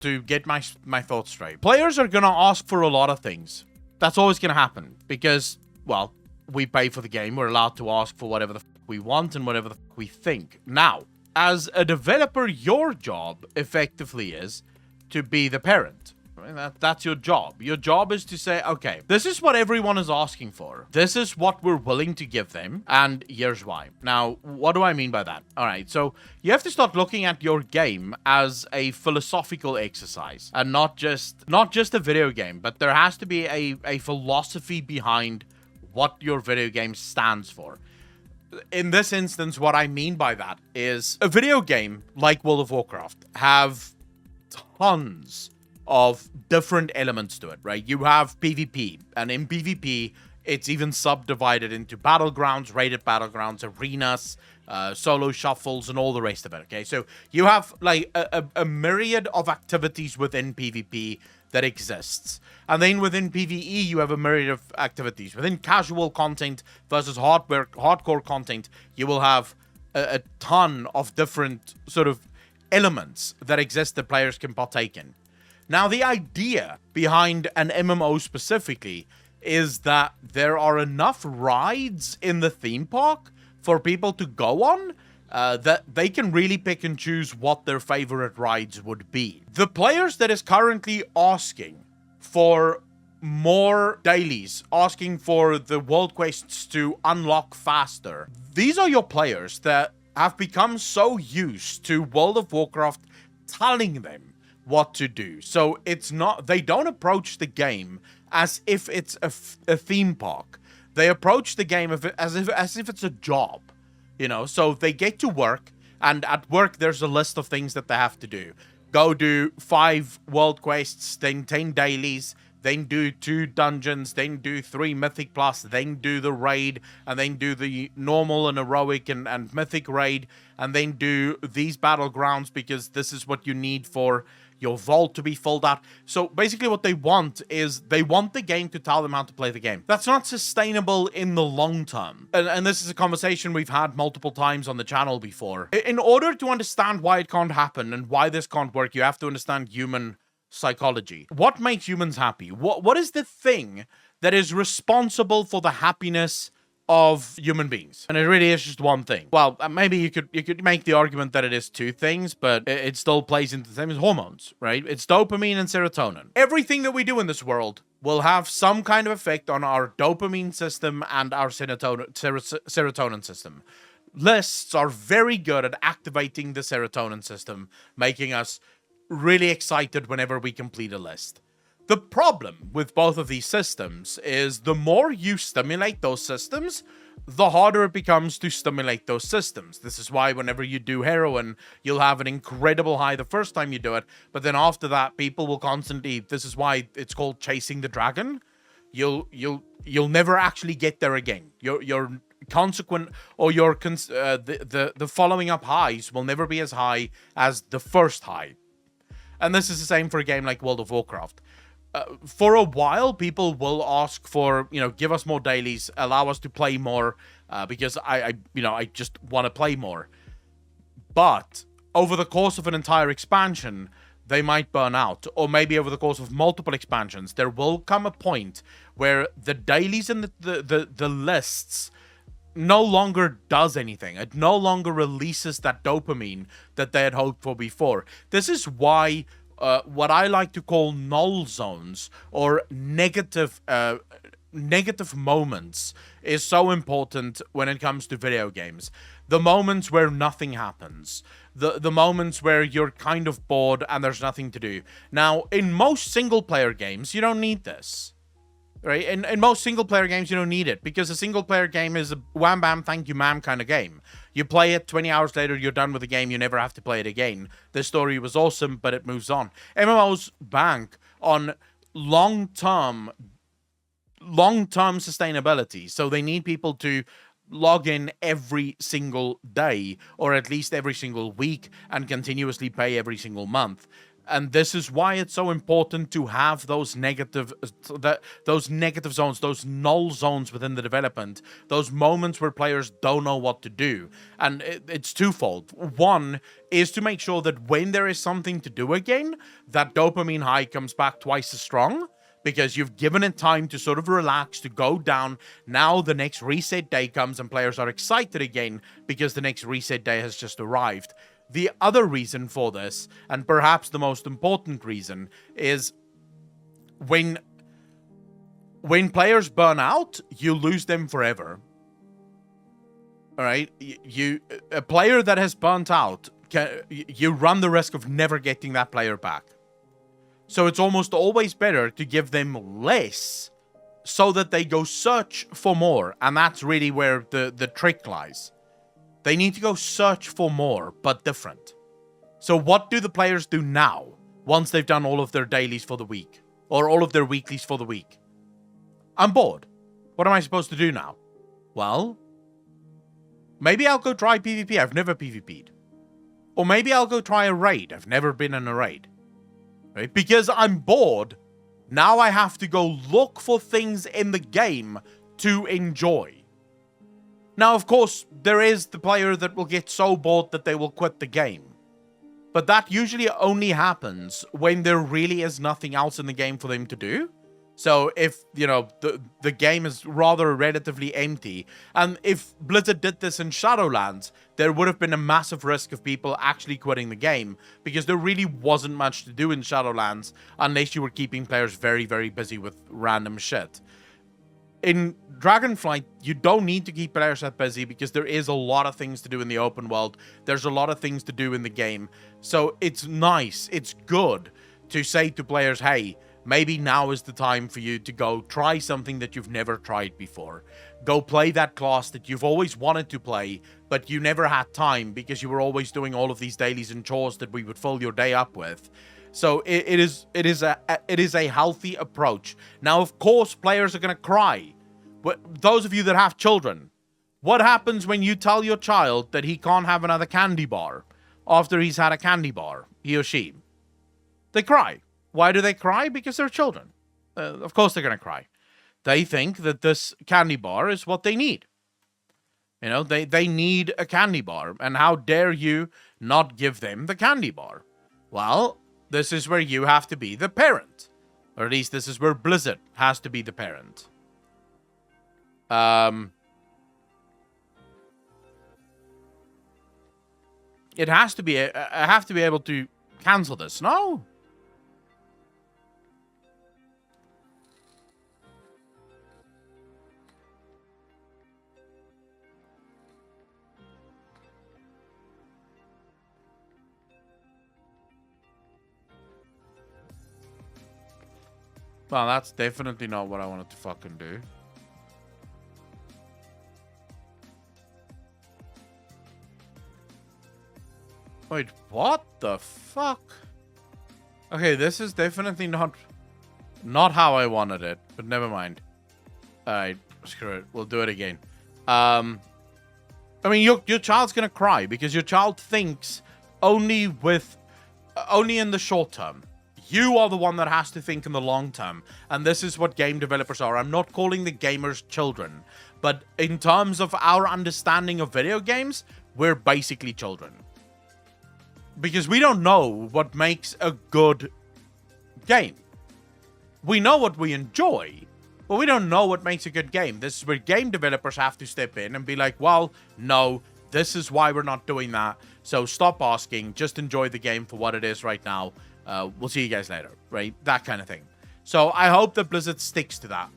to get my thoughts straight. Players are going to ask for a lot of things. That's always going to happen because, well, we pay for the game. We're allowed to ask for whatever the we want and whatever the we think. Now, as a developer, your job effectively is to be the parent. Right? That's your job. Your job is to say, okay, this is what everyone is asking for. This is what we're willing to give them, and here's why. Now, what do I mean by that? All right, so you have to start looking at your game as a philosophical exercise, and not just a video game, but there has to be a philosophy behind what your video game stands for. In this instance, what I mean by that is a video game like World of Warcraft have tons of different elements to it, right? You have PvP, and in PvP, it's even subdivided into battlegrounds, rated battlegrounds, arenas, solo shuffles, and all the rest of it, okay? So you have like a myriad of activities within PvP that exists. And then within PvE, you have a myriad of activities. Within casual content versus hardcore content, you will have a ton of different sort of elements that exist that players can partake in. Now, the idea behind an MMO specifically is that there are enough rides in the theme park for people to go on that they can really pick and choose what their favorite rides would be. The players that is currently asking for more dailies, asking for the world quests to unlock faster, these are your players that have become so used to World of Warcraft telling them what to do. So it's not, they don't approach the game as if it's a theme park. They approach the game as if it's a job, you know. So they get to work, and at work there's a list of things that they have to do. Go do 5 world quests, then 10 dailies, then do 2 dungeons, then do 3 mythic plus, then do the raid, and then do the normal and heroic and mythic raid, and then do these battlegrounds because this is what you need for your vault to be filled out. So basically what they want is they want the game to tell them how to play the game. That's not sustainable in the long term. And this is a conversation we've had multiple times on the channel before. In order to understand why it can't happen and why this can't work, you have to understand human psychology. What makes humans happy? What is the thing that is responsible for the happiness of human beings? And it really is just one thing. Well, maybe you could make the argument that it is 2 things, but it still plays into the same as hormones, right? It's dopamine and serotonin. Everything that we do in this world will have some kind of effect on our dopamine system and our serotonin system. Lists are very good at activating the serotonin system, making us really excited whenever we complete a list. The problem with both of these systems is the more you stimulate those systems, the harder it becomes to stimulate those systems. This is why whenever you do heroin, you'll have an incredible high the first time you do it, but then after that, people will constantly, this is why it's called chasing the dragon. You'll never actually get there again. Your consequent, or your the following up highs will never be as high as the first high. And this is the same for a game like World of Warcraft. For a while, people will ask for, give us more dailies, allow us to play more, because I just want to play more. But over the course of an entire expansion, they might burn out. Or maybe over the course of multiple expansions, there will come a point where the dailies and the lists no longer does anything. It no longer releases that dopamine that they had hoped for before. This is why what I like to call null zones, or negative moments, is so important when it comes to video games. The moments where nothing happens. The moments where you're kind of bored and there's nothing to do. Now, in most single-player games, you don't need this. Right? In most single-player games, you don't need it, because a single-player game is a wham bam, thank you ma'am kind of game. You play it, 20 hours later, you're done with the game, you never have to play it again. The story was awesome, but it moves on. MMOs bank on long-term sustainability, so they need people to log in every single day, or at least every single week, and continuously pay every single month. And this is why it's so important to have those negative zones, those null zones within the development, those moments where players don't know what to do. And it's twofold. One is to make sure that when there is something to do again, that dopamine high comes back twice as strong, because you've given it time to sort of relax, to go down. Now the next reset day comes and players are excited again because the next reset day has just arrived. The other reason for this, and perhaps the most important reason, is when players burn out, you lose them forever. All right? A player that has burnt out, you run the risk of never getting that player back. So it's almost always better to give them less so that they go search for more. And that's really where the trick lies. They need to go search for more, but different. So what do the players do now, once they've done all of their dailies for the week? Or all of their weeklies for the week? I'm bored. What am I supposed to do now? Well, maybe I'll go try PvP. I've never PvP'd. Or maybe I'll go try a raid. I've never been in a raid. Right? Because I'm bored, now I have to go look for things in the game to enjoy. Now, of course, there is the player that will get so bored that they will quit the game. But that usually only happens when there really is nothing else in the game for them to do. So if, the game is rather relatively empty, and if Blizzard did this in Shadowlands, there would have been a massive risk of people actually quitting the game, because there really wasn't much to do in Shadowlands unless you were keeping players very, very busy with random shit. In Dragonflight, you don't need to keep players that busy because there is a lot of things to do in the open world. There's a lot of things to do in the game. So it's nice, it's good to say to players, hey, maybe now is the time for you to go try something that you've never tried before. Go play that class that you've always wanted to play, but you never had time because you were always doing all of these dailies and chores that we would fill your day up with. So it is a healthy approach. Now, of course, players are going to cry. But those of you that have children, what happens when you tell your child that he can't have another candy bar after he's had a candy bar, he or she? They cry. Why do they cry? Because they're children. Of course they're going to cry. They think that this candy bar is what they need. They need a candy bar. And how dare you not give them the candy bar? Well, this is where you have to be the parent. Or at least this is where Blizzard has to be the parent. It has to be. I have to be able to cancel this. No. Well, that's definitely not what I wanted to fucking do. Wait, what the fuck? Okay, this is definitely not how I wanted it, but never mind. Alright, screw it. We'll do it again. I mean, your child's gonna cry because your child thinks only in the short term. You are the one that has to think in the long term. And this is what game developers are. I'm not calling the gamers children. But in terms of our understanding of video games, we're basically children. Because we don't know what makes a good game. We know what we enjoy, but we don't know what makes a good game. This is where game developers have to step in and be like, well, no, this is why we're not doing that. So stop asking. Just enjoy the game for what it is right now. We'll see you guys later, right? That kind of thing. So I hope that Blizzard sticks to that.